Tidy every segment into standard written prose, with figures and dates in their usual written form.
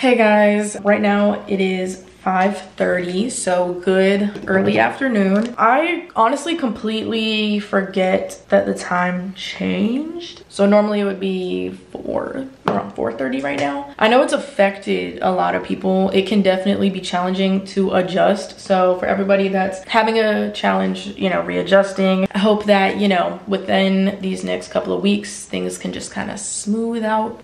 Hey guys, right now it is 5:30, so good early afternoon. I honestly completely forget that the time changed. So normally it would be around 4:30 right now. I know it's affected a lot of people. It can definitely be challenging to adjust. So for everybody that's having a challenge, readjusting, I hope that, within these next couple of weeks, things can just kind of smooth out,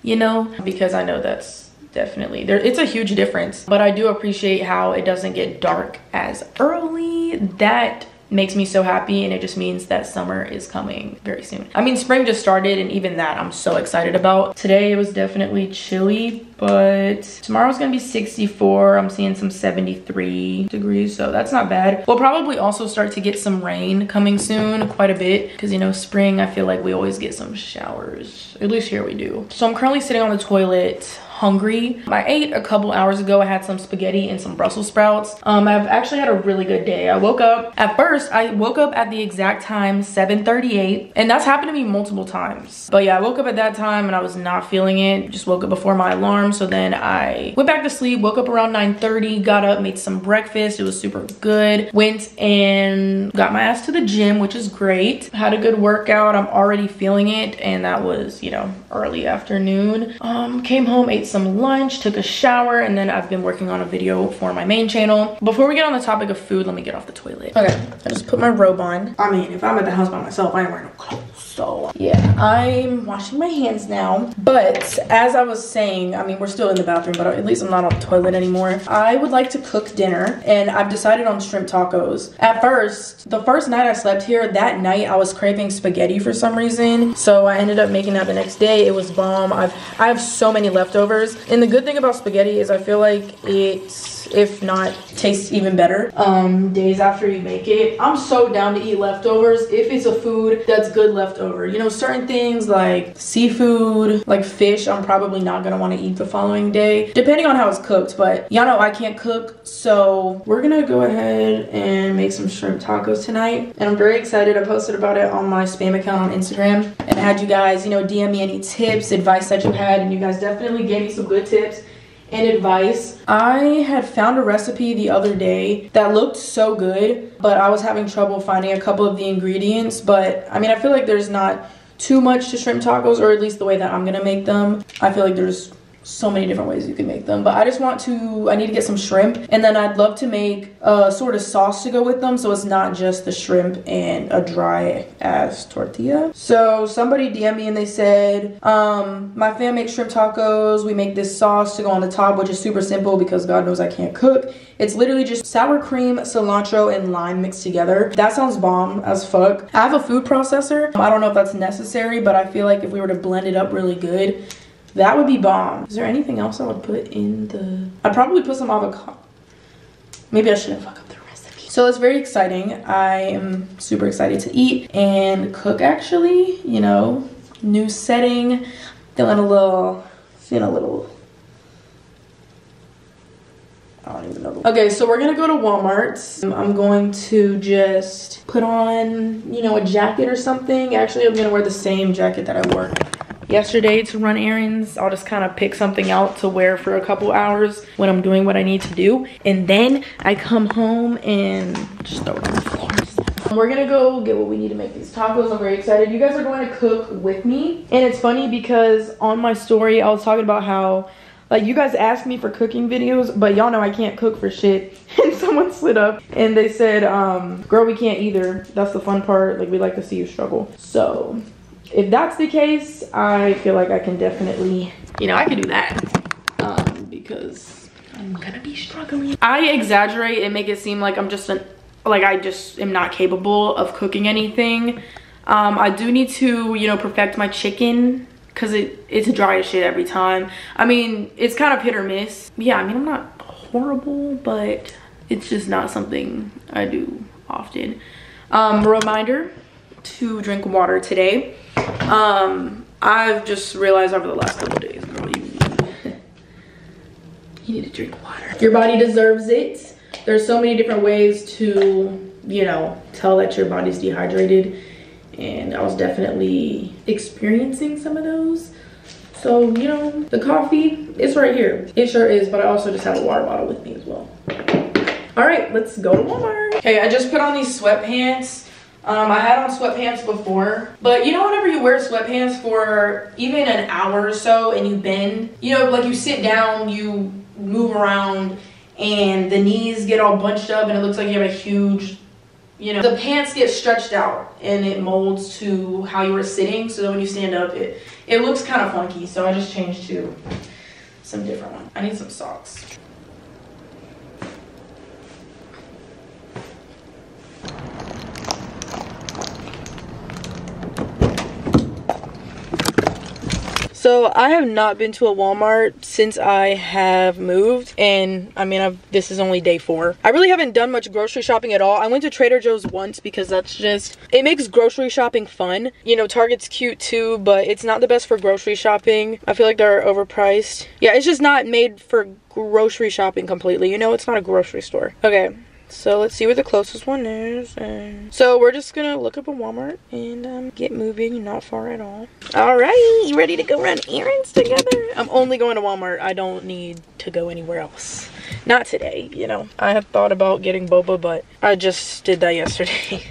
because I know that's definitely it's a huge difference. But I do appreciate how it doesn't get dark as early. That makes me so happy, and it just means that summer is coming very soon. I mean, spring just started, and even that I'm so excited about. Today it was definitely chilly, but tomorrow's gonna be 64. I'm seeing some 73 degrees, so that's not bad. We'll probably also start to get some rain coming soon, quite a bit, because spring, I feel like we always get some showers. At least here we do. So I'm currently sitting on the toilet, hungry. I ate a couple hours ago. I had some spaghetti and some Brussels sprouts. I've actually had a really good day. I woke up at the exact time 7:38, and that's happened to me multiple times. But yeah, I woke up at that time and I was not feeling it. Just woke up before my alarm. So then I went back to sleep, woke up around 9:30, got up, made some breakfast. It was super good. Went and got my ass to the gym, which is great. Had a good workout. I'm already feeling it, and that was, early afternoon. Came home, ate some lunch, took a shower, and then I've been working on a video for my main channel. Before we get on the topic of food, let me get off the toilet. Okay, I just put my robe on. I mean, if I'm at the house by myself, I ain't wearing no clothes. So yeah, I'm washing my hands now. But as I was saying, I mean, we're still in the bathroom, but at least I'm not on the toilet anymore. I would like to cook dinner, and I've decided on shrimp tacos. At first, the first night I slept here, that night I was craving spaghetti for some reason. So I ended up making that the next day. It was bomb. I have so many leftovers. And the good thing about spaghetti is I feel like it's, if not, tastes even better days after you make it. I'm so down to eat leftovers if it's a food that's good leftover. Certain things like seafood, like fish, I'm probably not gonna want to eat the following day, depending on how it's cooked. But y'all know I can't cook, so we're gonna go ahead and make some shrimp tacos tonight. And I'm very excited. I posted about it on my spam account on Instagram, and I had you guys, DM me any tips, advice that you had, and you guys definitely gave me some good tips and advice. I had found a recipe the other day that looked so good, but I was having trouble finding a couple of the ingredients. But I mean, I feel like there's not too much to shrimp tacos, or at least the way that I'm gonna make them. I feel like there's so many different ways you can make them, but I need to get some shrimp, and then I'd love to make a sort of sauce to go with them, so it's not just the shrimp and a dry ass tortilla. So somebody DM'd me and they said, my fam makes shrimp tacos. We make this sauce to go on the top, which is super simple because God knows I can't cook. It's literally just sour cream, cilantro, and lime mixed together. That sounds bomb as fuck. I have a food processor. I don't know if that's necessary, but I feel like if we were to blend it up really good, that would be bomb. Is there anything else I would put in the... I'd probably put some avocado. Maybe I shouldn't fuck up the recipe. So it's very exciting. I am super excited to eat and cook, actually. New setting. Feeling a little... I don't even know. Okay, so we're gonna go to Walmart. I'm going to just put on, a jacket or something. Actually, I'm gonna wear the same jacket that I wore yesterday to run errands. I'll just kind of pick something out to wear for a couple hours when I'm doing what I need to do, and then I come home and just throw it on the floor. We're gonna go get what we need to make these tacos. I'm very excited. You guys are going to cook with me, and it's funny because on my story I was talking about how you guys asked me for cooking videos, but y'all know I can't cook for shit. And someone slid up and they said, girl, we can't either. That's the fun part. We like to see you struggle. So if that's the case, I feel like I can definitely, I can do that because I'm gonna be struggling. I exaggerate and make it seem like I'm just I just am not capable of cooking anything. I do need to, perfect my chicken because it's dry as shit every time. I mean, it's kind of hit or miss. Yeah, I mean, I'm not horrible, but it's just not something I do often. Reminder to drink water today. I've just realized over the last couple days, girl, you need to drink water. Your body deserves it. There's so many different ways to, tell that your body's dehydrated, and I was definitely experiencing some of those. So, the coffee, It's right here. It sure is, but I also just have a water bottle with me as well. All right, let's go to Walmart. Okay, I just put on these sweatpants. I had on sweatpants before, but you know whenever you wear sweatpants for even an hour or so and you bend, you know, like you sit down, you move around, and the knees get all bunched up and it looks like you have a huge, you know, the pants get stretched out and it molds to how you were sitting, so that when you stand up, it looks kind of funky. So I just changed to some different one. I need some socks. So I have not been to a Walmart since I have moved, and I mean, this is only day 4. I really haven't done much grocery shopping at all. I went to Trader Joe's once because that's just, it makes grocery shopping fun. You know, Target's cute too, but it's not the best for grocery shopping. I feel like they're overpriced. Yeah, it's just not made for grocery shopping completely. You know, it's not a grocery store. Okay. So let's see where the closest one is. So we're just gonna look up a Walmart and get moving. Not far at all. All right, you ready to go run errands together? I'm only going to Walmart. I don't need to go anywhere else. Not today, you know. I have thought about getting boba, but I just did that yesterday.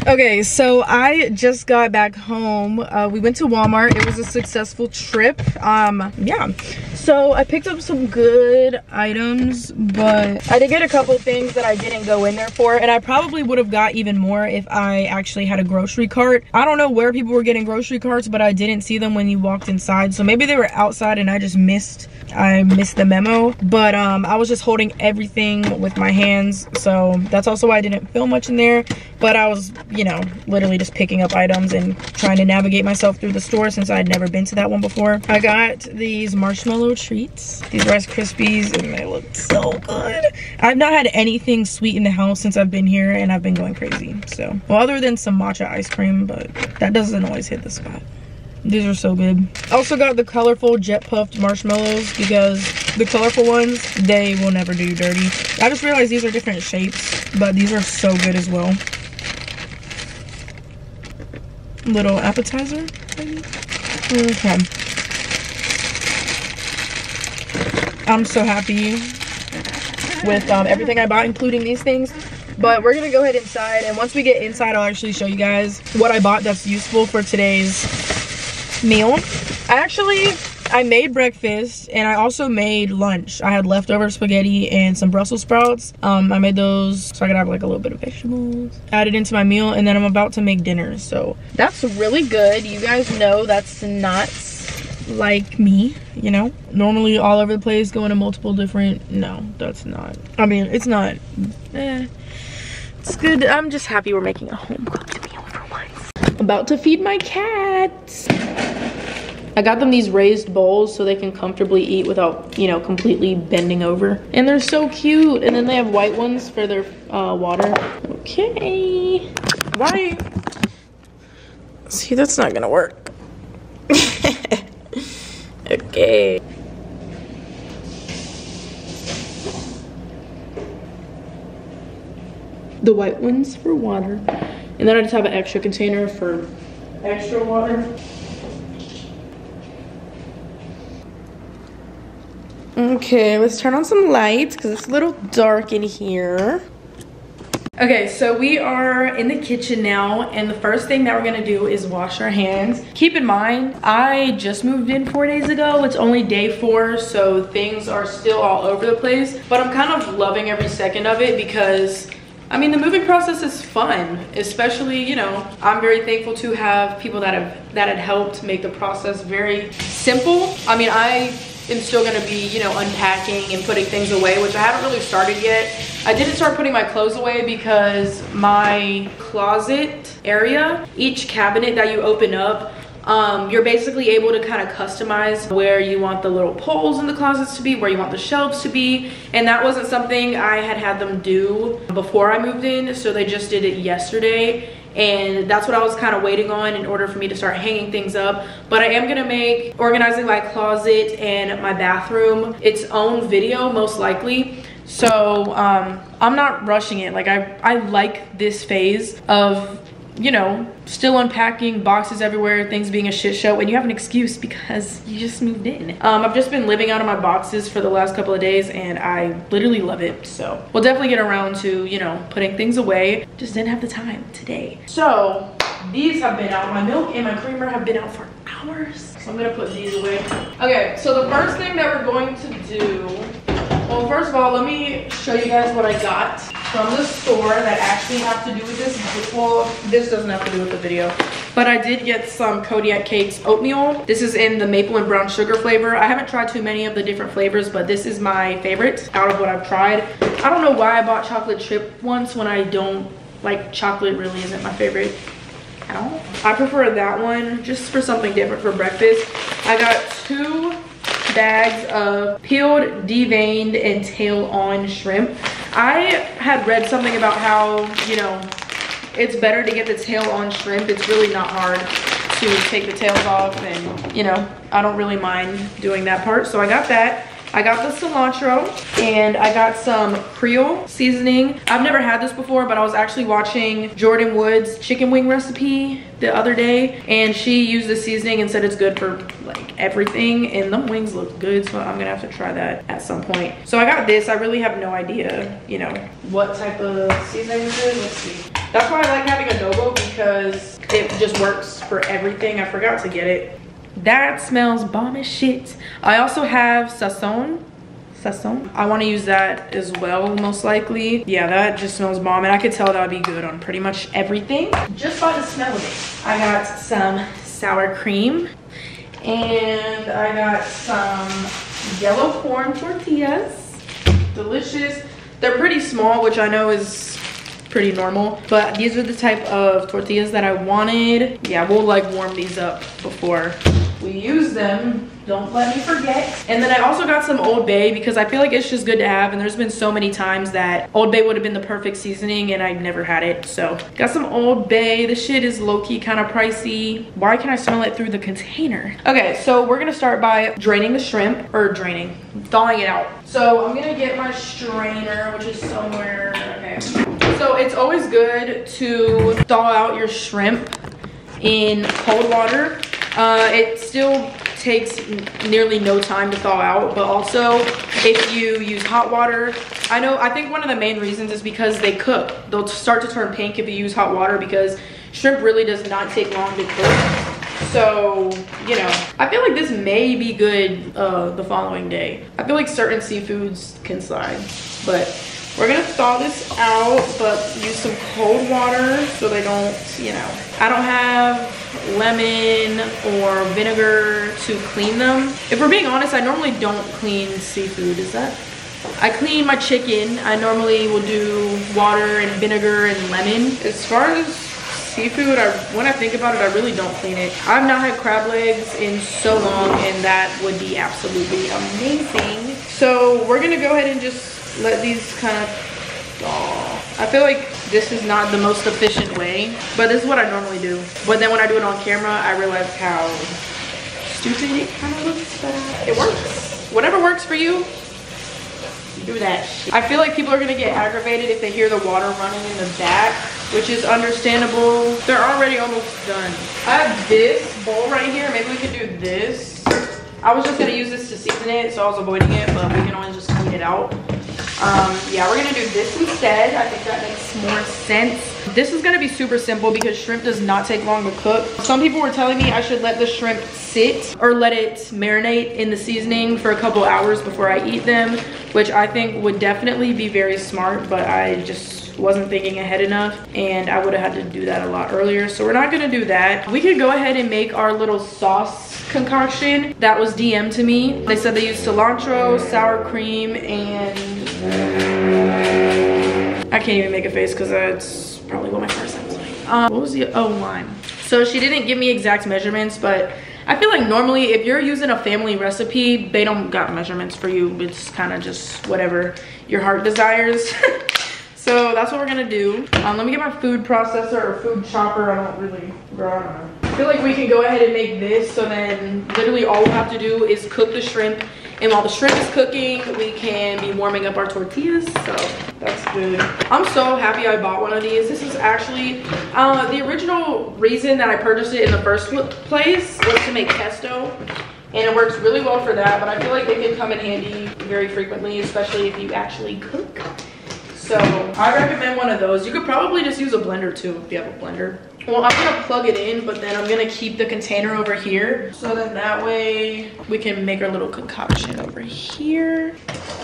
Okay, so I just got back home. We went to Walmart. It was a successful trip. Yeah. So I picked up some good items, but I did get a couple things that I didn't go in there for, and I probably would have got even more if I actually had a grocery cart. I don't know where people were getting grocery carts, but I didn't see them when you walked inside, so maybe they were outside and I just missed the memo. But I was just holding everything with my hands, so that's also why I didn't film much in there. But I was, you know, literally just picking up items and trying to navigate myself through the store since I had never been to that one before. I got these marshmallow treats, these Rice Krispies, and they look so good. I've not had anything sweet in the house since I've been here, and I've been going crazy. So, well, other than some matcha ice cream, but that doesn't always hit the spot. These are so good. I also got the colorful jet puffed marshmallows because the colorful ones, they will never do you dirty. I just realized these are different shapes, but these are so good as well. Little appetizer. Okay. I'm so happy with everything I bought, including these things. But we're gonna go ahead inside, and once we get inside, I'll actually show you guys what I bought that's useful for today's meal. I made breakfast, and I also made lunch. I had leftover spaghetti and some Brussels sprouts. I made those so I could have like a little bit of vegetables added into my meal, and then I'm about to make dinner. So that's really good. You guys know that's not like me, you know, normally all over the place, going to multiple different, no, that's not, I mean, it's not, it's good. I'm just happy we're making a home cooked meal for once. About to feed my cats. I got them these raised bowls so they can comfortably eat without, you know, completely bending over. And they're so cute. And then they have white ones for their water. Okay. Why? See, that's not gonna work. Okay. The white ones for water. And then I just have an extra container for extra water. Okay, let's turn on some lights because it's a little dark in here. Okay, so we are in the kitchen now, and the first thing that we're gonna do is wash our hands. Keep in mind, I just moved in 4 days ago. It's only day 4, so things are still all over the place, but I'm kind of loving every second of it because, I mean, the moving process is fun, especially, you know, I'm very thankful to have people that had helped make the process very simple. I mean, I am still gonna be, you know, unpacking and putting things away, which I haven't really started yet. I didn't start putting my clothes away because my closet area, each cabinet that you open up, you're basically able to kind of customize where you want the little poles in the closets to be, where you want the shelves to be, and that wasn't something I had them do before I moved in, so they just did it yesterday. And that's what I was kind of waiting on in order for me to start hanging things up. But I am gonna make organizing my closet and my bathroom its own video, most likely. So I'm not rushing it. Like I like this phase of you know, still unpacking, boxes everywhere, things being a shit show, and you have an excuse because you just moved in. I've just been living out of my boxes for the last couple of days and I literally love it. So we'll definitely get around to, you know, putting things away. Just didn't have the time today. So these have been out. My milk and my creamer have been out for hours. So I'm gonna put these away. Okay, so the first thing that we're going to do, well, first of all, let me show you guys what I got from the store that actually have to do with this. Well, this doesn't have to do with the video, but I did get some Kodiak Cakes oatmeal. This is in the maple and brown sugar flavor. I haven't tried too many of the different flavors, but this is my favorite out of what I've tried. I don't know why I bought chocolate chip once when I don't like chocolate. Really isn't my favorite at all. I prefer that one just for something different for breakfast. I got 2 bags of peeled, deveined, and tail-on shrimp. I had read something about how, you know, it's better to get the tail-on shrimp. It's really not hard to take the tails off, and, you know, I don't really mind doing that part. So I got that. I got the cilantro, and I got some Creole seasoning. I've never had this before, but I was actually watching Jordan Wood's chicken wing recipe the other day, and she used the seasoning and said it's good for like everything, and the wings look good, so I'm gonna have to try that at some point. So I got this. I really have no idea, you know, what type of seasoning this is. Let's see. That's why I like having adobo, because it just works for everything. I forgot to get it. That smells bomb as shit. I also have sazon. I want to use that as well, most likely. Yeah, that just smells bomb, and I could tell that would be good on pretty much everything just by the smell of it. I got some sour cream, and I got some yellow corn tortillas. Delicious. They're pretty small, which I know is pretty normal, but these are the type of tortillas that I wanted. Yeah, we'll like warm these up before we use them. Don't let me forget. And then I also got some Old Bay, because I feel like it's just good to have, and there's been so many times that Old Bay would have been the perfect seasoning and I never had it. So got some Old Bay. This shit is low-key kind of pricey. Why can I smell it through the container? Okay, so we're gonna start by draining the shrimp, or thawing it out. So I'm gonna get my strainer, which is somewhere, okay. So it's always good to thaw out your shrimp in cold water. It still takes nearly no time to thaw out, but also if you use hot water, I think one of the main reasons is because they cook. They'll start to turn pink if you use hot water, because shrimp really does not take long to cook. So, you know, I feel like this may be good the following day. I feel like certain seafoods can slide, but we're gonna thaw this out, but use some cold water so they don't, you know. I don't have lemon or vinegar to clean them. If we're being honest, I normally don't clean seafood. I clean my chicken. I normally will do water and vinegar and lemon. As far as seafood, when I think about it, I really don't clean it. I've not had crab legs in so long, and that would be absolutely amazing. So we're gonna go ahead and just let these kind of thaw. I feel like this is not the most efficient way, but this is what I normally do. But then when I do it on camera, I realize how stupid it kind of looks, but it works. Whatever works for you, do that shit. I feel like people are gonna get aggravated if they hear the water running in the back, which is understandable. They're already almost done. I have this bowl right here. Maybe we could do this. I was just gonna use this to season it, so I was avoiding it, but we can always just clean it out. Yeah, we're gonna do this instead. I think that makes more sense. This is gonna be super simple because shrimp does not take long to cook. Some people were telling me I should let the shrimp sit or let it marinate in the seasoning for a couple hours before I eat them, which I think would definitely be very smart, but I just wasn't thinking ahead enough, and I would have had to do that a lot earlier. So we're not gonna do that. We could go ahead and make our little sauce concoction that was DM'd to me. They said they used cilantro, sour cream, and I can't even make a face because that's probably what my car sounds like. What was the, lime. So she didn't give me exact measurements, but I feel like normally if you're using a family recipe, they don't got measurements for you. It's kind of just whatever your heart desires. So that's what we're gonna do. Let me get my food processor or food chopper. I don't know. I feel like we can go ahead and make this, so then literally all we have to do is cook the shrimp And while the shrimp is cooking, we can be warming up our tortillas. So that's good. I'm so happy I bought one of these. This is actually the original reason that I purchased it in the first place was to make pesto. And it works really well for that, but I feel like it can come in handy very frequently, especially if you actually cook. So I recommend one of those. You could probably just use a blender too if you have a blender. Well, I'm gonna plug it in, but then I'm gonna keep the container over here. So then that way we can make our little concoction over here.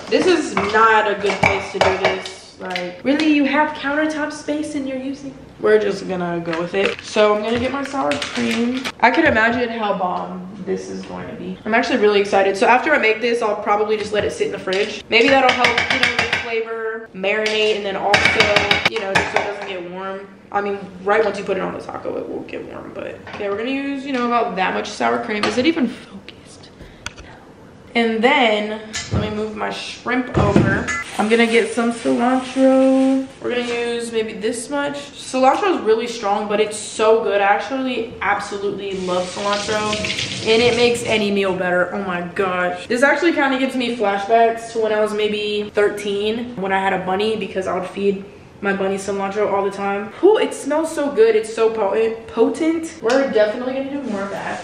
This is not a good place to do this. Like, really, you have countertop space and you're using? We're just gonna go with it. So I'm gonna get my sour cream. I can imagine how bomb this is going to be. I'm actually really excited. So after I make this, I'll probably just let it sit in the fridge. Maybe that'll help, you know, the flavor marinate, and then also, you know, just so it doesn't get warm. I mean, right once you put it on the taco, it will get warm, but okay, we're gonna use, you know, about that much sour cream. Is it even focused? No. And then, let me move my shrimp over. I'm gonna get some cilantro. We're gonna use maybe this much. Cilantro is really strong, but it's so good. I actually absolutely love cilantro, and it makes any meal better. Oh my gosh. This actually kind of gives me flashbacks to when I was maybe 13, when I had a bunny, because I would feed my bunny cilantro all the time. Ooh, it smells so good. It's so potent. We're definitely gonna do more of that.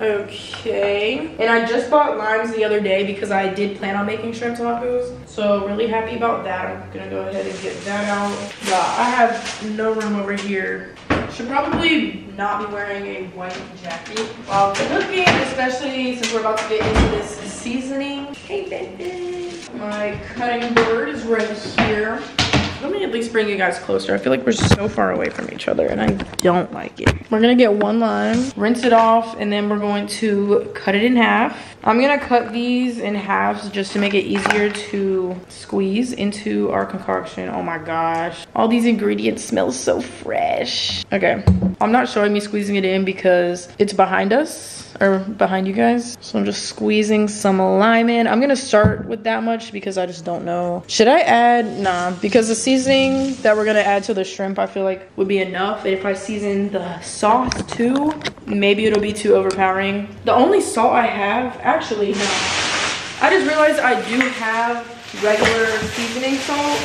Okay, and I just bought limes the other day because I did plan on making shrimp tacos, so really happy about that. I'm gonna go ahead and get that out. Yeah, I have no room over here. Should probably not be wearing a white jacket while cooking, especially since we're about to get into this seasoning. Hey, baby. My cutting board is right here. Let me at least bring you guys closer. I feel like we're so far away from each other and I don't like it. We're gonna get one lime, rinse it off, and then we're going to cut it in half. I'm gonna cut these in halves just to make it easier to squeeze into our concoction. Oh my gosh. All these ingredients smell so fresh. Okay, I'm not showing me squeezing it in because it's behind us. Or behind you guys. So I'm just squeezing some lime in. I'm gonna start with that much because I just don't know. Should I add? Nah, because the seasoning that we're gonna add to the shrimp I feel like would be enough. And if I season the sauce too, maybe it'll be too overpowering. The only salt I have, actually, no. I just realized I do have regular seasoning salt.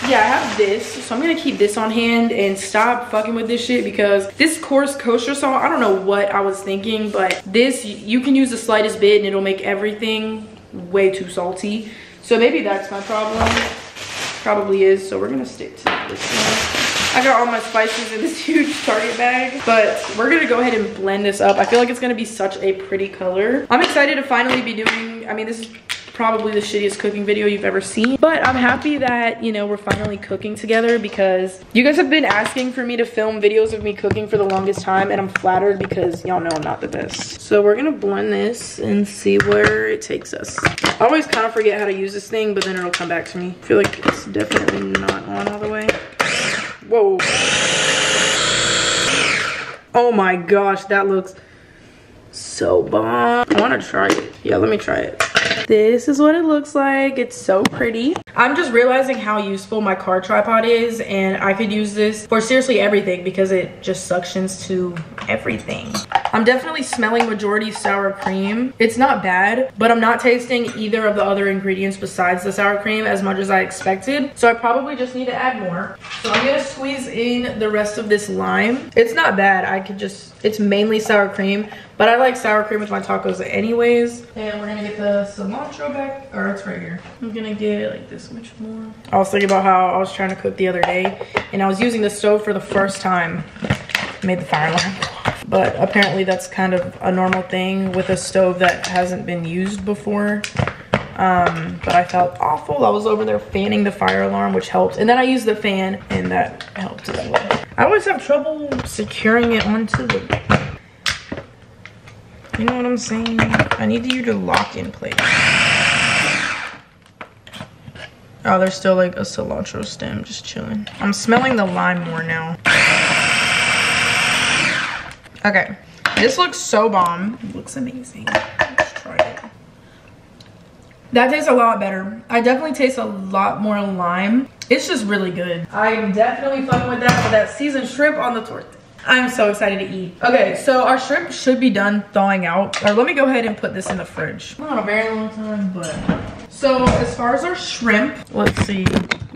Yeah, I have this, so I'm gonna keep this on hand and stop fucking with this shit because this coarse kosher salt, I don't know what I was thinking, but this, you can use the slightest bit and it'll make everything way too salty. So maybe that's my problem. Probably is, so we're gonna stick to this one. I got all my spices in this huge Target bag, but we're gonna go ahead and blend this up. I feel like it's gonna be such a pretty color. I'm excited to finally be doing, I mean, this is probably the shittiest cooking video you've ever seen, but I'm happy that, you know, we're finally cooking together because you guys have been asking for me to film videos of me cooking for the longest time, and I'm flattered because y'all know I'm not the best. So we're gonna blend this and see where it takes us. I always kind of forget how to use this thing, but then it'll come back to me. I feel like it's definitely not on all the way. Whoa. Oh my gosh, that looks so bomb. I want to try it. Yeah, let me try it. This is what it looks like. It's so pretty. I'm just realizing how useful my car tripod is, and I could use this for seriously everything because it just suctions to everything. I'm definitely smelling majority sour cream. It's not bad, but I'm not tasting either of the other ingredients besides the sour cream as much as I expected. So I probably just need to add more. So I'm gonna squeeze in the rest of this lime. It's not bad. I could just, it's mainly sour cream, but I like sour cream with my tacos anyways. And we're gonna get the cilantro back, or it's right here. I'm gonna get like this much more. I was thinking about how I was trying to cook the other day and I was using the stove for the first time. Made the fire alarm go off. But apparently that's kind of a normal thing with a stove that hasn't been used before. But I felt awful. I was over there fanning the fire alarm, which helped. And then I used the fan and that helped as well. I always have trouble securing it onto the, you know what I'm saying? I need you to lock in place. Oh, there's still like a cilantro stem just chilling. I'm smelling the lime more now. Okay, this looks so bomb. It looks amazing. Let's try it. That tastes a lot better. I definitely taste a lot more lime. It's just really good. I'm definitely fucking with that seasoned shrimp on the tortilla. I'm so excited to eat. Okay, so our shrimp should be done thawing out. Or let me go ahead and put this in the fridge. Not a very long time, but. So as far as our shrimp, let's see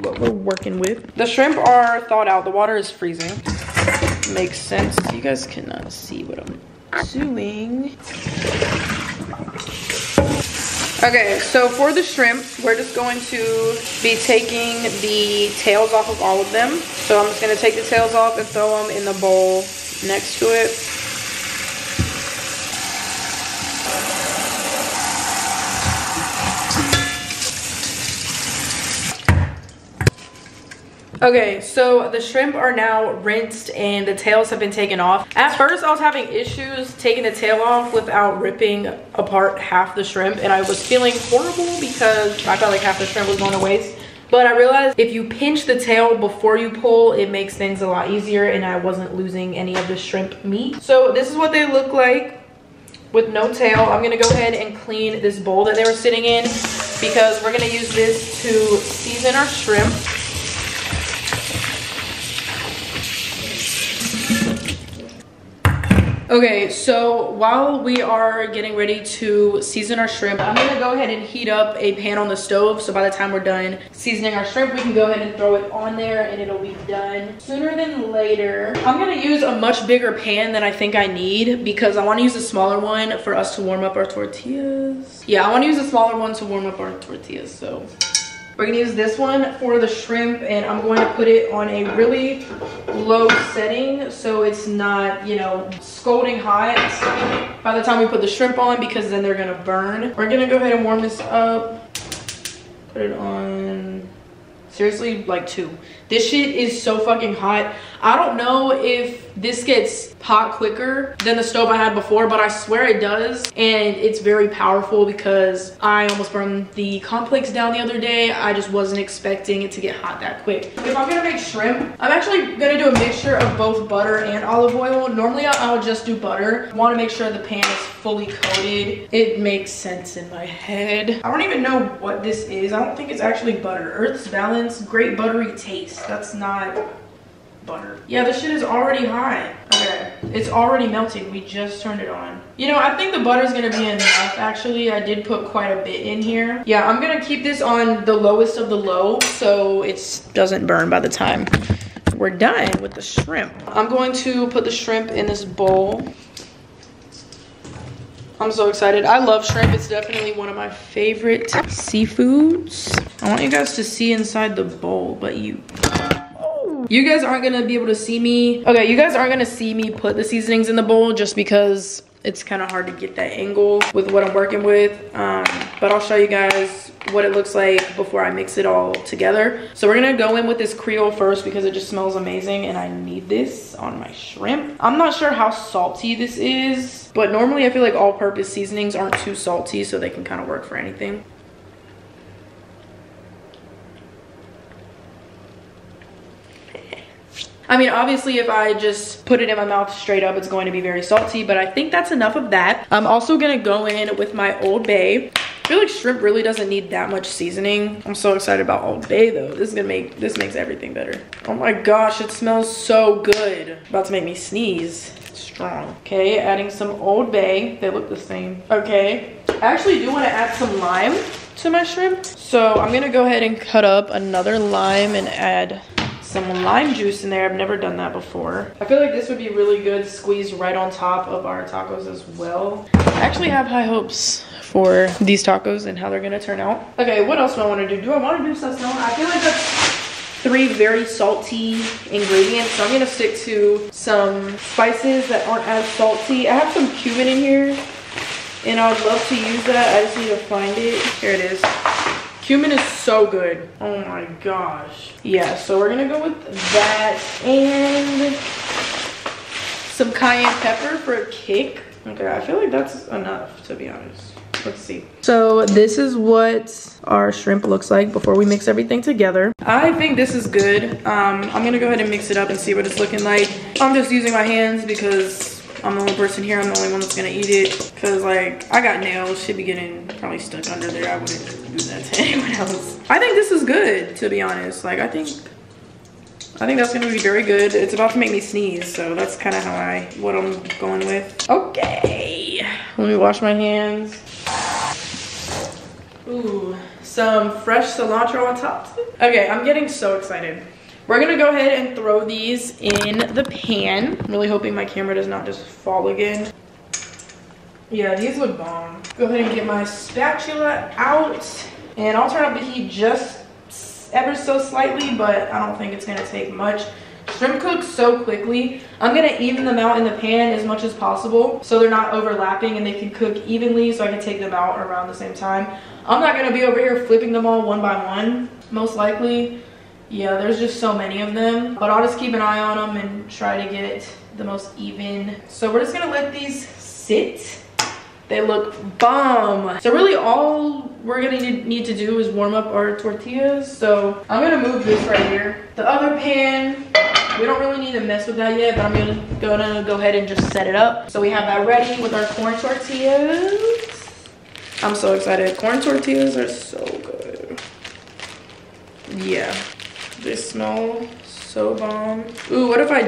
what we're working with. The shrimp are thawed out. The water is freezing. Makes sense. You guys cannot see what I'm doing. Okay, so for the shrimp, we're just going to be taking the tails off of all of them. So I'm just gonna take the tails off and throw them in the bowl next to it. Okay, so the shrimp are now rinsed and the tails have been taken off. At first, I was having issues taking the tail off without ripping apart half the shrimp, and I was feeling horrible because I felt like half the shrimp was going to waste. But I realized if you pinch the tail before you pull, it makes things a lot easier, and I wasn't losing any of the shrimp meat. So this is what they look like with no tail. I'm gonna go ahead and clean this bowl that they were sitting in because we're gonna use this to season our shrimp. Okay, so while we are getting ready to season our shrimp, I'm gonna go ahead and heat up a pan on the stove. So by the time we're done seasoning our shrimp, we can go ahead and throw it on there and it'll be done sooner than later. I'm gonna use a much bigger pan than I think I need because I wanna use a smaller one for us to warm up our tortillas. Yeah, I wanna use a smaller one to warm up our tortillas, so. We're gonna use this one for the shrimp, and I'm going to put it on a really low setting so it's not, you know, scalding hot by the time we put the shrimp on because then they're gonna burn. We're gonna go ahead and warm this up. Put it on, seriously, like 2. This shit is so fucking hot. I don't know if this gets hot quicker than the stove I had before, but I swear it does. And it's very powerful because I almost burned the complex down the other day. I just wasn't expecting it to get hot that quick. If I'm gonna make shrimp, I'm actually gonna do a mixture of both butter and olive oil. Normally I would just do butter. I wanna make sure the pan is fully coated. It makes sense in my head. I don't even know what this is. I don't think it's actually butter. Earth's Balance, great buttery taste. That's not butter. Yeah, the shit is already hot. Okay, it's already melting. We just turned it on. You know, I think the butter is gonna be enough. Actually, I did put quite a bit in here. Yeah, I'm gonna keep this on the lowest of the low so it doesn't burn by the time we're done with the shrimp. I'm going to put the shrimp in this bowl. I'm so excited. I love shrimp. It's definitely one of my favorite seafoods. I want you guys to see inside the bowl, but you guys aren't gonna be able to see me. Okay, you guys aren't gonna see me put the seasonings in the bowl just because it's kind of hard to get that angle with what I'm working with. But I'll show you guys what it looks like before I mix it all together. So we're gonna go in with this Creole first because it just smells amazing and I need this on my shrimp. I'm not sure how salty this is, but normally I feel like all-purpose seasonings aren't too salty, so they can kind of work for anything. I mean, obviously, if I just put it in my mouth straight up, it's going to be very salty, but I think that's enough of that. I'm also gonna go in with my Old Bay. I feel like shrimp really doesn't need that much seasoning. I'm so excited about Old Bay though. This makes everything better. Oh my gosh, it smells so good. About to make me sneeze. It's strong. Okay, adding some Old Bay. They look the same. Okay, I actually do want to add some lime to my shrimp. So I'm gonna go ahead and cut up another lime and add some lime juice in there. I've never done that before. I feel like this would be really good squeezed right on top of our tacos as well. I actually have high hopes for these tacos and how they're gonna turn out. Okay, what else do I want to do? Do I want to do sazon? I feel like that's 3 very salty ingredients, so I'm gonna stick to some spices that aren't as salty. I have some cumin in here and I would love to use that. I just need to find it. Here it is. Cumin is so good. Oh my gosh. Yeah, so we're gonna go with that and some cayenne pepper for a kick. Okay, I feel like that's enough, to be honest. Let's see. So this is what our shrimp looks like before we mix everything together. I think this is good. I'm gonna go ahead and mix it up and see what it's looking like. I'm just using my hands because I'm the only person here. I'm the only one that's gonna eat it. Cause like, I got nails, should be getting probably stuck under there. I wouldn't do that to anyone else. I think this is good, to be honest. Like, I think I think that's gonna be very good. It's about to make me sneeze, so that's kind of what I'm going with. Okay, let me wash my hands. Ooh, some fresh cilantro on top. Okay, I'm getting so excited. We're gonna go ahead and throw these in the pan. I'm really hoping my camera does not just fall again. Yeah, these look bomb. Go ahead and get my spatula out, and I'll turn up the heat just ever so slightly, but I don't think it's gonna take much. Shrimp cook so quickly. I'm gonna even them out in the pan as much as possible so they're not overlapping and they can cook evenly, so I can take them out around the same time. I'm not gonna be over here flipping them all one by one, most likely. Yeah, there's just so many of them, but I'll just keep an eye on them and try to get the most even. So we're just gonna let these sit. They look bomb. So really all we're gonna need to do is warm up our tortillas. So I'm gonna move this right here. The other pan, we don't really need to mess with that yet, but I'm gonna go ahead and just set it up. So we have that ready with our corn tortillas. I'm so excited. Corn tortillas are so good. Yeah, they smell so bomb. Ooh, what if I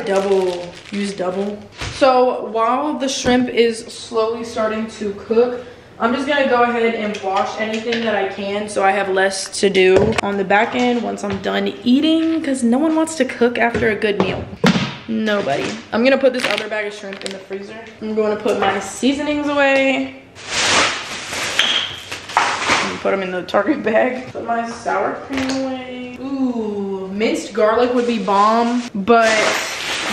use double? So while the shrimp is slowly starting to cook, I'm just gonna go ahead and wash anything that I can so I have less to do on the back end once I'm done eating, because no one wants to cook after a good meal. Nobody. I'm gonna put this other bag of shrimp in the freezer. I'm going to put my seasonings away. Put them in the Target bag. Put my sour cream away. Ooh, minced garlic would be bomb, but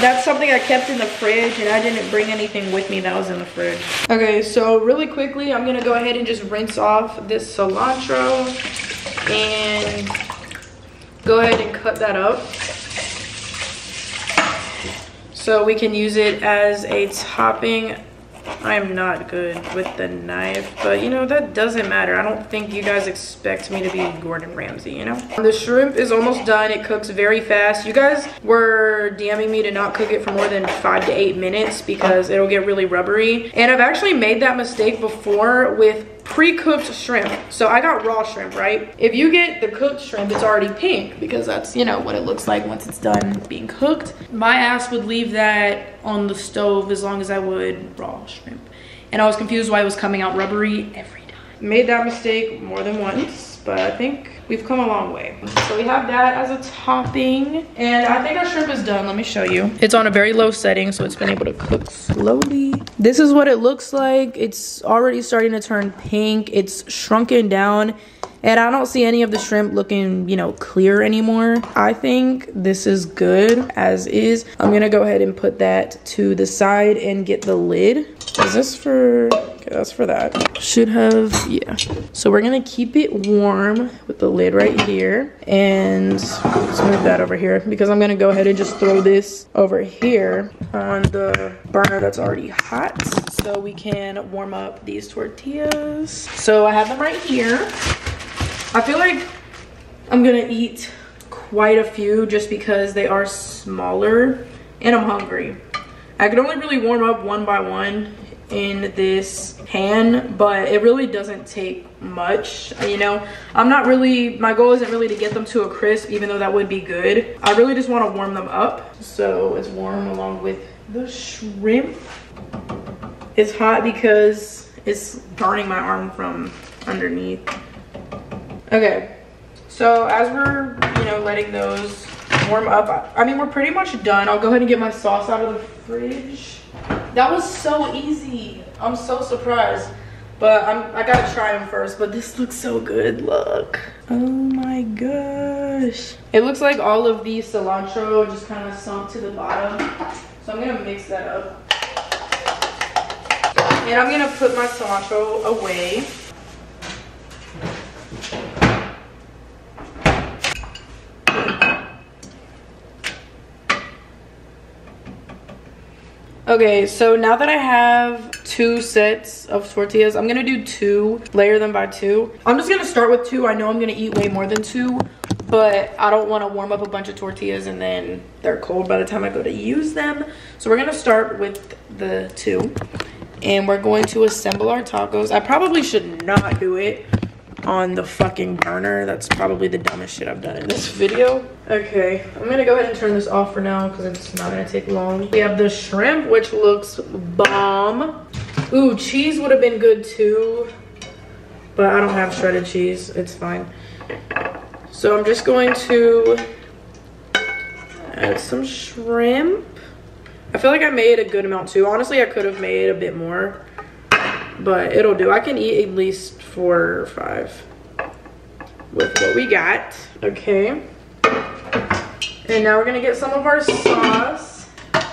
that's something I kept in the fridge and I didn't bring anything with me that was in the fridge. Okay, so really quickly, I'm gonna go ahead and just rinse off this cilantro and go ahead and cut that up so we can use it as a topping. I am not good with the knife, but you know, that doesn't matter. I don't think you guys expect me to be Gordon Ramsay, you know? The shrimp is almost done. It cooks very fast. You guys were DMing me to not cook it for more than 5 to 8 minutes because it'll get really rubbery. And I've actually made that mistake before with pre-cooked shrimp. So I got raw shrimp, right? If you get the cooked shrimp, it's already pink because that's, you know, what it looks like once it's done being cooked. My ass would leave that on the stove as long as I would raw shrimp. And I was confused why it was coming out rubbery every time. Made that mistake more than once, but I think we've come a long way. So we have that as a topping, and I think our shrimp is done. Let me show you. It's on a very low setting, so it's been able to cook slowly. This is what it looks like. It's already starting to turn pink. It's shrunken down, and I don't see any of the shrimp looking, you know, clear anymore. I think this is good as is. I'm gonna go ahead and put that to the side and get the lid. Is this for, okay, that's for that. Should have, yeah. So we're gonna keep it warm with the lid right here. And let's move that over here because I'm gonna go ahead and just throw this over here on the burner that's already hot so we can warm up these tortillas. So I have them right here. I feel like I'm gonna eat quite a few just because they are smaller and I'm hungry. I can only really warm up one by one in this pan, but it really doesn't take much, you know. My goal isn't really to get them to a crisp, even though that would be good. I really just want to warm them up so it's warm along with the shrimp. It's hot because it's burning my arm from underneath. Okay, so as we're, you know, letting those warm up, I mean, we're pretty much done. I'll go ahead and get my sauce out of the fridge. That was so easy. I'm so surprised. But I gotta try them first, but this looks so good, look. Oh my gosh. It looks like all of the cilantro just kind of sunk to the bottom. So I'm gonna mix that up. And I'm gonna put my cilantro away. Okay, so now that I have 2 sets of tortillas, I'm gonna do 2, layer them by 2. I'm just gonna start with 2. I know I'm gonna eat way more than 2, but I don't wanna warm up a bunch of tortillas and then they're cold by the time I go to use them. So we're gonna start with the 2 and we're going to assemble our tacos. I probably should not do it on the fucking burner. That's probably the dumbest shit I've done in this video. Okay, I'm gonna go ahead and turn this off for now because it's not gonna take long. We have the shrimp, which looks bomb. Ooh, cheese would have been good too, but I don't have shredded cheese. It's fine. So I'm just going to add some shrimp. I feel like I made a good amount too. Honestly, I could have made a bit more, but it'll do. I can eat at least 4 or 5 with what we got. Okay. And now we're gonna get some of our sauce.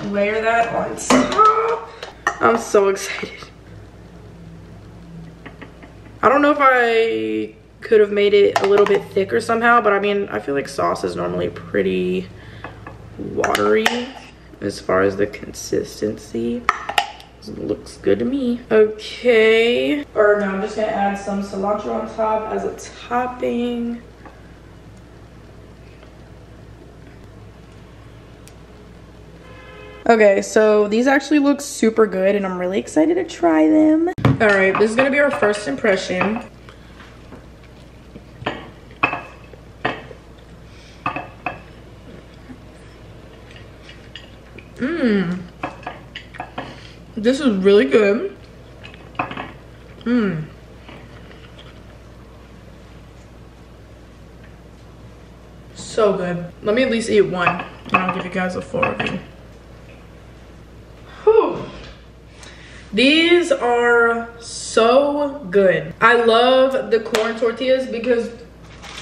Layer that on top. I'm so excited. I don't know if I could have made it a little bit thicker somehow, but I mean, I feel like sauce is normally pretty watery as far as the consistency. It looks good to me. Okay. Or no, I'm just gonna add some cilantro on top as a topping. Okay, so these actually look super good and I'm really excited to try them. All right, this is gonna be our first impression. This is really good. So good. Let me at least eat one and I'll give you guys a full review. Whew. These are so good. I love the corn tortillas because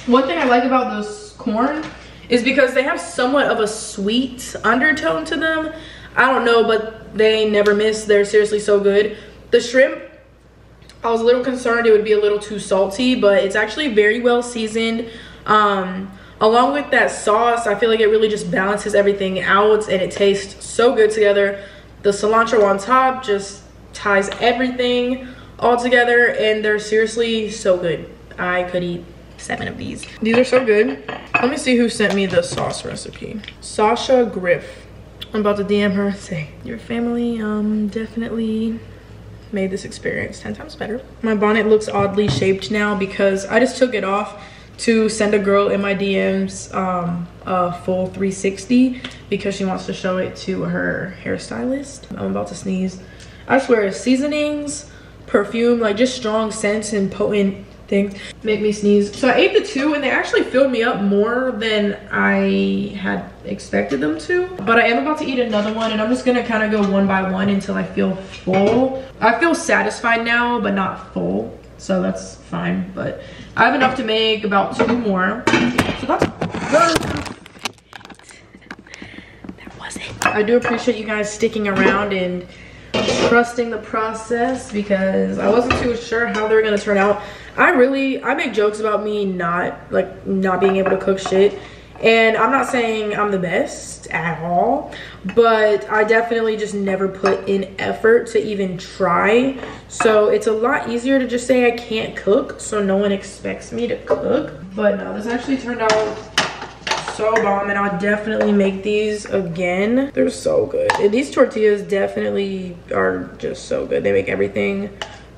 one thing I like about this corn is because they have somewhat of a sweet undertone to them. I don't know, but they never miss. They're seriously so good. The shrimp, I was a little concerned it would be a little too salty, but it's actually very well seasoned. Along with that sauce, I feel like it really just balances everything out and it tastes so good together. The cilantro on top just ties everything all together and they're seriously so good. I could eat 7 of these. These are so good. Let me see who sent me the sauce recipe. Sasha Griff. I'm about to DM her and say, your family definitely made this experience 10 times better. My bonnet looks oddly shaped now because I just took it off to send a girl in my DMs a full 360 because she wants to show it to her hairstylist. I'm about to sneeze. I swear, seasonings, perfume, like just strong scents and potent things make me sneeze. So I ate the 2 and they actually filled me up more than I had expected them to. But I am about to eat another one and I'm just gonna kind of go one by one until I feel full. I feel satisfied now, but not full. So that's fine, but I have enough to make about 2 more. So that's perfect. That was it. I do appreciate you guys sticking around and trusting the process because I wasn't too sure how they were gonna turn out. I make jokes about me not being able to cook shit, and I'm not saying I'm the best at all, but I definitely just never put in effort to even try. So it's a lot easier to just say I can't cook so no one expects me to cook. But no, this actually turned out so bomb and I'll definitely make these again. They're so good. And these tortillas definitely are just so good. They make everything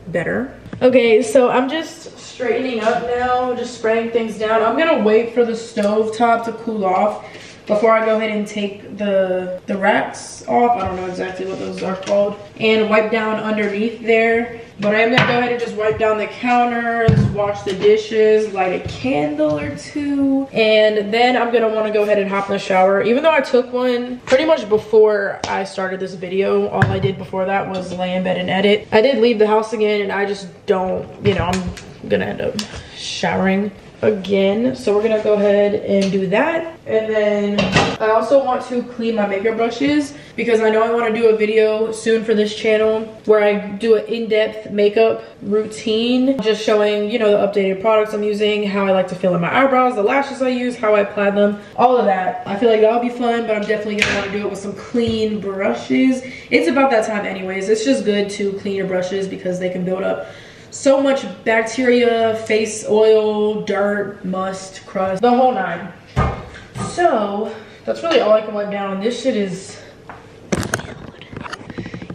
better. Okay, so I'm just straightening up now, just spraying things down. I'm gonna wait for the stove top to cool off before I go ahead and take the racks off. I don't know exactly what those are called, and wipe down underneath there. But I am gonna go ahead and just wipe down the counters, wash the dishes, light a candle or 2, and then I'm gonna wanna go ahead and hop in the shower. Even though I took one pretty much before I started this video, all I did before that was lay in bed and edit. I did leave the house again and I just don't, you know, I'm gonna end up showering again. So we're gonna go ahead and do that. And then I also want to clean my makeup brushes because I know I want to do a video soon for this channel where I do an in-depth makeup routine, just showing, you know, the updated products I'm using, how I like to fill in my eyebrows, the lashes I use, how I apply them, all of that. I feel like that'll be fun, but I'm definitely gonna want to do it with some clean brushes. It's about that time anyways. It's just good to clean your brushes because they can build up so much bacteria, face oil, dirt, must, crust, the whole 9. So that's really all I can wipe down. This shit is filled.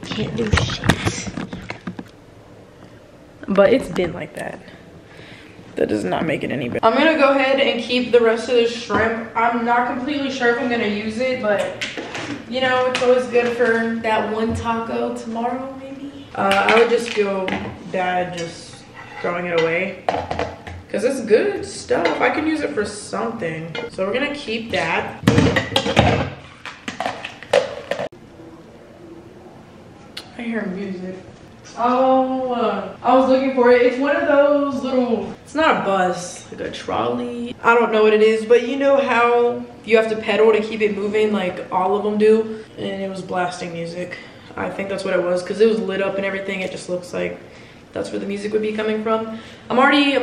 Can't do shit. But it's been like that. That does not make it any better. I'm gonna go ahead and keep the rest of the shrimp. I'm not completely sure if I'm gonna use it, but you know, it's always good for that one taco tomorrow, maybe. I would just feel bad just throwing it away because it's good stuff. I can use it for something. So we're gonna keep that. I hear music. Oh, I was looking for it. It's one of those little, it's not a bus, like a trolley. I don't know what it is, but you know how you have to pedal to keep it moving, like all of them do? And it was blasting music. I think that's what it was, because it was lit up and everything. It just looks like that's where the music would be coming from. I'm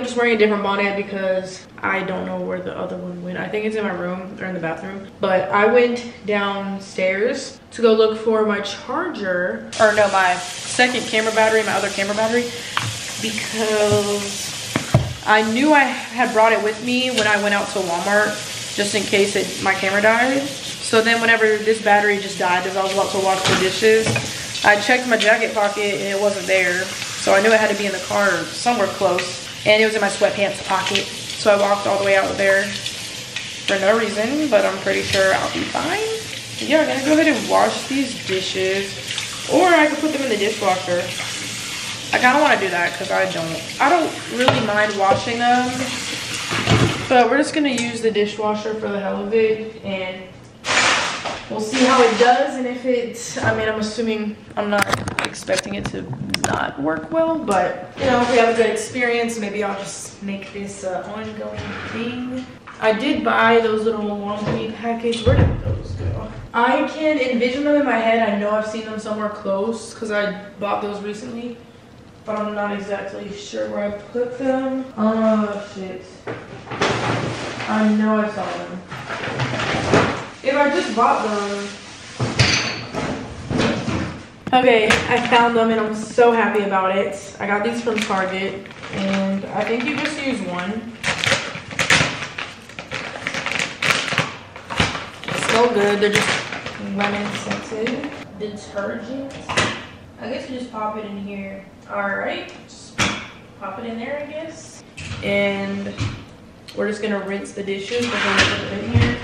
just wearing a different bonnet because I don't know where the other one went. I think it's in my room or in the bathroom. But I went downstairs to go look for my charger, or no, my second camera battery, my other camera battery, because I knew I had brought it with me when I went out to Walmart, just in case my camera died. So then whenever this battery just died as I was about to wash the dishes, I checked my jacket pocket and it wasn't there. So I knew it had to be in the car or somewhere close. And it was in my sweatpants pocket. So I walked all the way out there for no reason, but I'm pretty sure I'll be fine. Yeah, I'm gonna go ahead and wash these dishes, or I could put them in the dishwasher. I kind of want to do that because I don't really mind washing them, but we're just gonna use the dishwasher for the hell of it, and we'll see how it does. And if I'm assuming, I'm not expecting it to not work well, but you know, if we have a good experience, maybe I'll just make this ongoing thing. I did buy those little laundry packets. Where did those go? I can envision them in my head. I know I've seen them somewhere close because I bought those recently, but I'm not exactly sure where I put them. Oh shit. I know I saw them. If I just bought them. Okay, I found them and I'm so happy about it. I got these from Target and I think you just use one. So good. They're just lemon scented detergent. I guess you just pop it in here. Alright, just pop it in there, I guess. And we're just gonna rinse the dishes before we put it in here.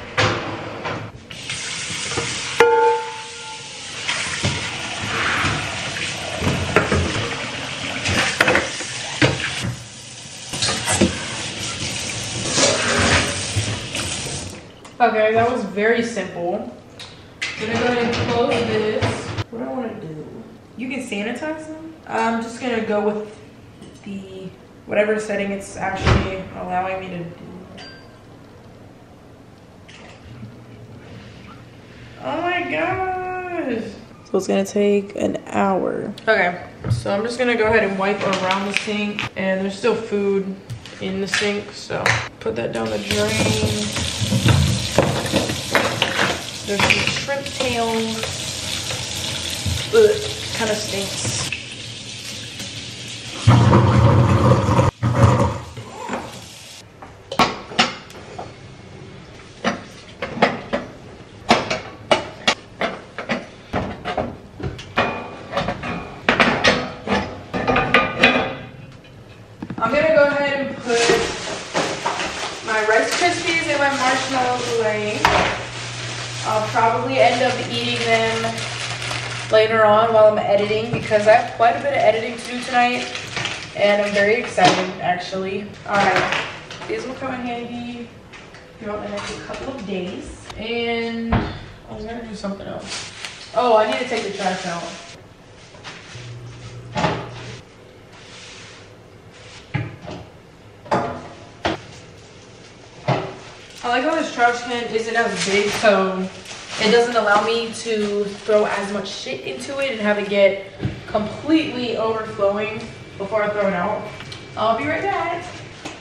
Okay, that was very simple. I'm gonna go ahead and close this. What do I want to do? You can sanitize them. I'm just gonna go with the whatever setting it's actually allowing me to do. Oh my gosh! So it's gonna take an hour. Okay, so I'm just gonna go ahead and wipe around the sink, and there's still food in the sink, so put that down the drain. There's some shrimp tails. Ugh, kind of stinks. I'm gonna go ahead and put my Rice Krispies and my marshmallows away. I'll probably end up eating them later on while I'm editing because I have quite a bit of editing to do tonight and I'm very excited actually. Alright, these will come in handy throughout the next couple of days. And I was gonna do something else. Oh, I need to take the trash out. I like how this trash can isn't as big, so it doesn't allow me to throw as much shit into it and have it get completely overflowing before I throw it out. I'll be right back.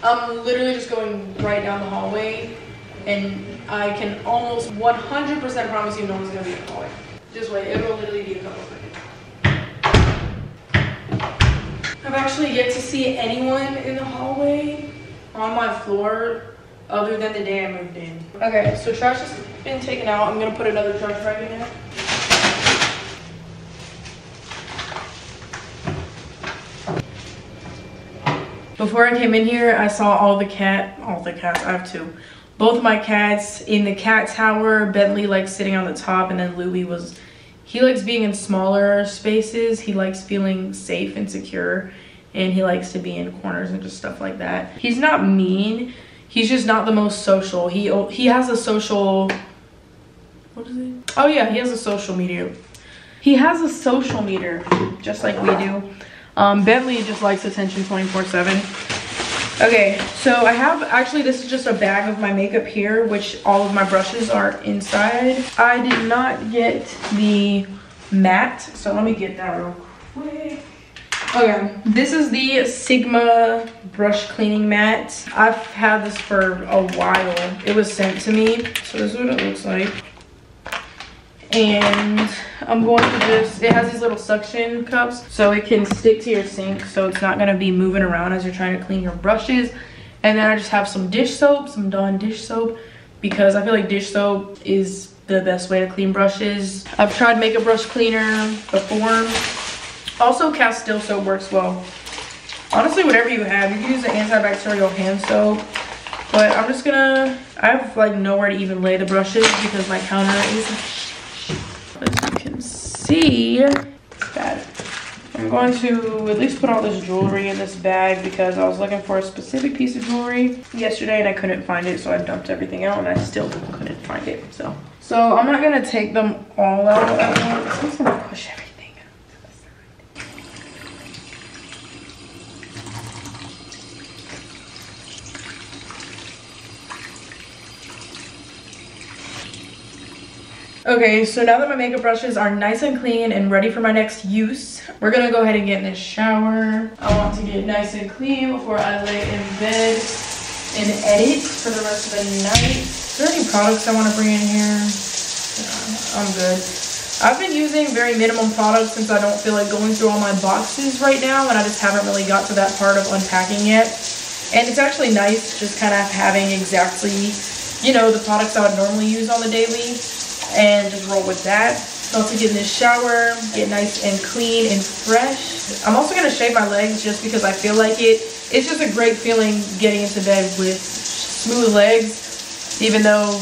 I'm literally just going right down the hallway, and I can almost 100% promise you no one's gonna be in the hallway. Just wait, it'll literally be a couple of seconds. I've actually yet to see anyone in the hallway on my floor other than the day I moved in. Okay, so trash has been taken out. I'm gonna put another trash bag in there. Before I came in here, I saw all the cats, I have two. Both of my cats in the cat tower. Bentley likes sitting on the top, and then Louie he likes being in smaller spaces. He likes feeling safe and secure, and he likes to be in corners and just stuff like that. He's not mean. He's just not the most social. He has a social, what is it? Oh yeah, he has a social meter. He has a social meter, just like we do. Bentley just likes attention 24/7. Okay, so I have, actually this is just a bag of my makeup here, which all of my brushes are inside. I did not get the matte, so let me get that real quick. Okay, this is the Sigma brush cleaning mat. I've had this for a while. It was sent to me, so this is what it looks like. And I'm going to just, it has these little suction cups so it can stick to your sink, so it's not going to be moving around as you're trying to clean your brushes. And then I just have some dish soap, some Dawn dish soap, because I feel like dish soap is the best way to clean brushes. I've tried makeup brush cleaner before. Also, Castile soap works well. Honestly, whatever you have, you can use an antibacterial hand soap. But I'm just gonna, I have like nowhere to even lay the brushes because my counter is, as you can see, it's bad. I'm going to at least put all this jewelry in this bag because I was looking for a specific piece of jewelry yesterday and I couldn't find it, so I dumped everything out and I still couldn't find it. So I'm not gonna take them all out at once. I'm just gonna push everything. Okay, so now that my makeup brushes are nice and clean and ready for my next use, we're gonna go ahead and get in this shower. I want to get nice and clean before I lay in bed and edit for the rest of the night. Is there any products I want to bring in here? I'm good. I've been using very minimum products since I don't feel like going through all my boxes right now, and I just haven't really got to that part of unpacking yet. And it's actually nice just kind of having exactly, you know, the products I would normally use on the daily, and just roll with that. So to get in this shower, get nice and clean and fresh. I'm also gonna shave my legs just because I feel like it's just a great feeling getting into bed with smooth legs, even though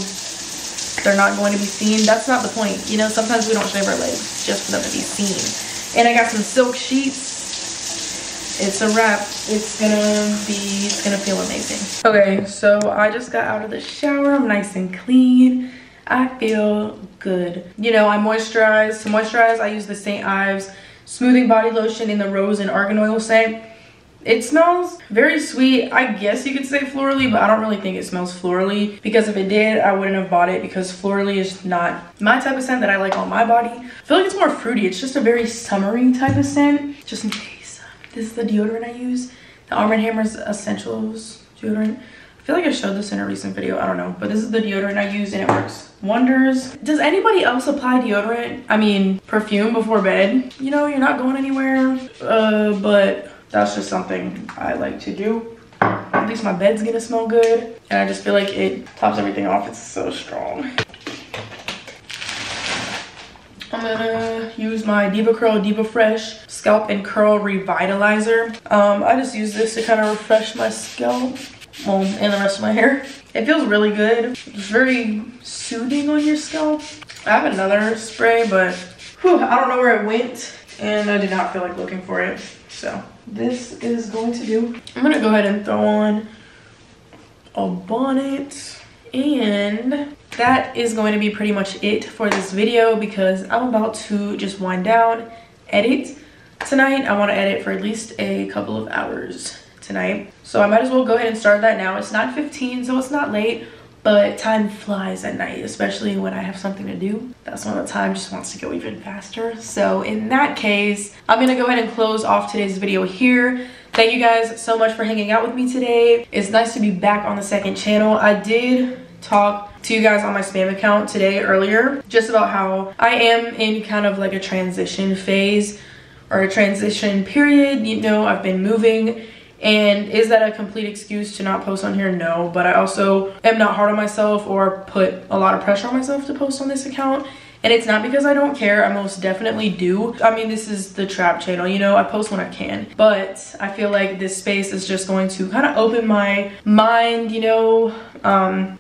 they're not going to be seen. That's not the point, you know. Sometimes we don't shave our legs just for them to be seen. And I got some silk sheets. It's a wrap. It's gonna feel amazing. Okay, so I just got out of the shower. I'm nice and clean. I feel good. You know, I moisturize. To moisturize, I use the St. Ives Smoothing Body Lotion in the Rose and Argan Oil scent. It smells very sweet. I guess you could say florally, but I don't really think it smells florally, because if it did, I wouldn't have bought it, because florally is not my type of scent that I like on my body. I feel like it's more fruity. It's just a very summery type of scent. Just in case. This is the deodorant I use. The Arm & Hammer's Essentials deodorant. I feel like I showed this in a recent video, I don't know, but this is the deodorant I use and it works wonders. Does anybody else apply deodorant, I mean perfume, before bed? You know, you're not going anywhere, but that's just something I like to do. At least my bed's gonna smell good, and I just feel like it tops everything off. It's so strong. I'm gonna use my Diva Curl Diva Fresh Scalp and Curl Revitalizer. I just use this to kind of refresh my scalp. Well, and the rest of my hair. It feels really good. It's very soothing on your scalp. I have another spray, but whew, I don't know where it went, and I did not feel like looking for it. So this is going to do. I'm gonna go ahead and throw on a bonnet, and that is going to be pretty much it for this video, because I'm about to just wind down, edit. Tonight, I want to edit for at least a couple of hours tonight, so I might as well go ahead and start that now. It's 9:15, so it's not late, but time flies at night, especially when I have something to do. That's when the time just wants to go even faster. So in that case, I'm gonna go ahead and close off today's video here. Thank you guys so much for hanging out with me today. It's nice to be back on the second channel. I did talk to you guys on my spam account today earlier just about how I am in kind of like a transition phase, or a transition period. You know, I've been moving. And is that a complete excuse to not post on here? No, but I also am not hard on myself or put a lot of pressure on myself to post on this account. And it's not because I don't care, I most definitely do. I mean, this is the trap channel, you know, I post when I can. But I feel like this space is just going to kind of open my mind, you know.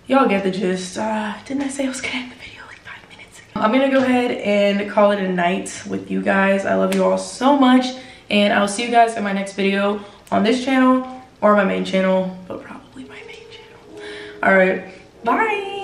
Y'all get the gist. Didn't I say I was gonna end the video like 5 minutes ago? I'm gonna go ahead and call it a night with you guys. I love you all so much, and I'll see you guys in my next video on this channel or my main channel, but probably my main channel. All right, bye.